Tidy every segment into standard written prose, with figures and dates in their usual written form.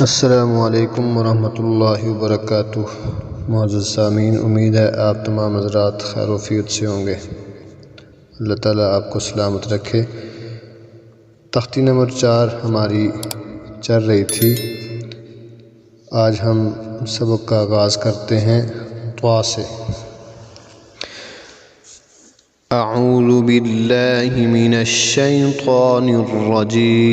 السلام علیکم ورحمۃ اللہ وبرکاتہ۔ معزز سامعین، امید ہے آپ تمام حضرات خیر و عافیت سے ہوں گے۔ اللہ تعالیٰ آپ کو سلامت رکھے۔ تختی نمبر 4 ہماری چل رہی تھی۔ آج ہم سبق کا آغاز کرتے ہیں طا سے۔ اعوذ باللہ من الشیطان الرجیم،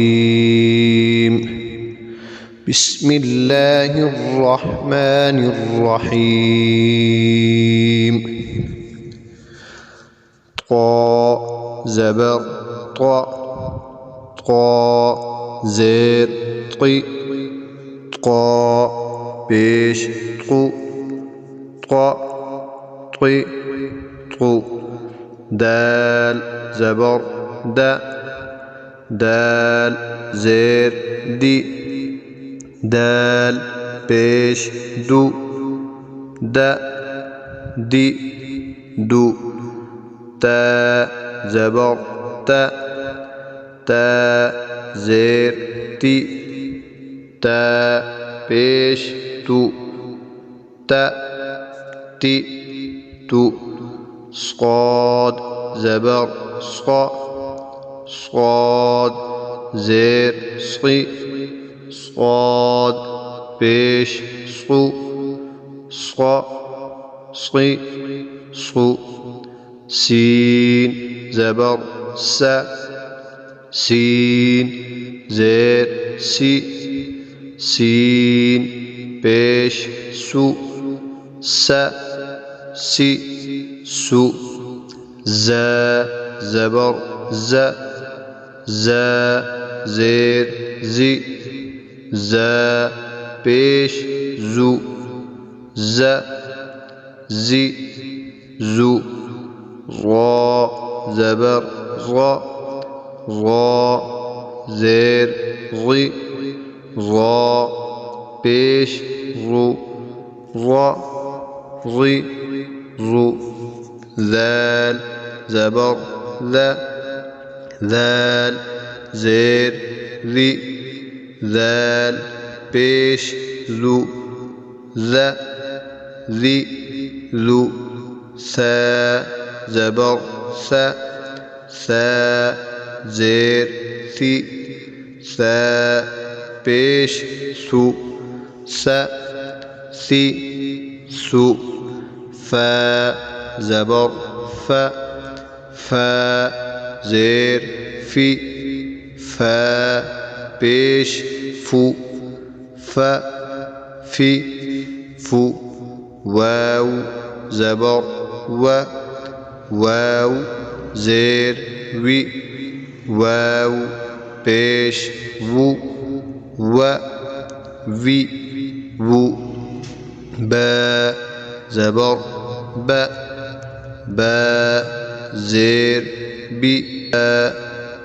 بسم اللہ الرحمن الرحیم۔ طا زبر طا، طا زیر طی، طا پیش طو، طا طی طو۔ دال زبر دا، دال زیر دی، دال پیش دو، دا دی دو۔ تا زبر تا، تا زیر تی، تا پیش تو، تا تی تو۔ صاد زبر صا، صاد زیر صی، صاد پیش صو، صا صی صو۔ سین زبر سا، سین زیر سی، سین پیش سو، سا سی سو۔ زا زبر زا، زا زیر زی، زا پیش زو، زا زی زو۔ را زبر را، را زیر ری، را پیش رو، را ری رو۔ ذال زبر ذا، ذال زیر ذی، ذال پیش ذو، ذا ذی ذو۔ ثا زبر ثا، ثا زیر ثی، ثا پیش ثو، ثا ثی ثو۔ فا زبر فا، فا زیر فی، فا پیش فو، فا فی فو۔ واو زبر و، واو زیر وی، واو پیش وو، و وی وو۔ با زبر با، با زیر بی، با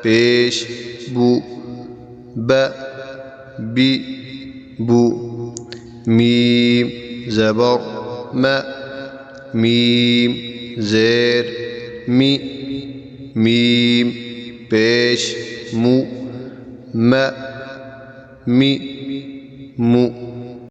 پیش بو، با بی بو۔ میم زبر ما، میم زیر می، میم پیش مو، ما می مو۔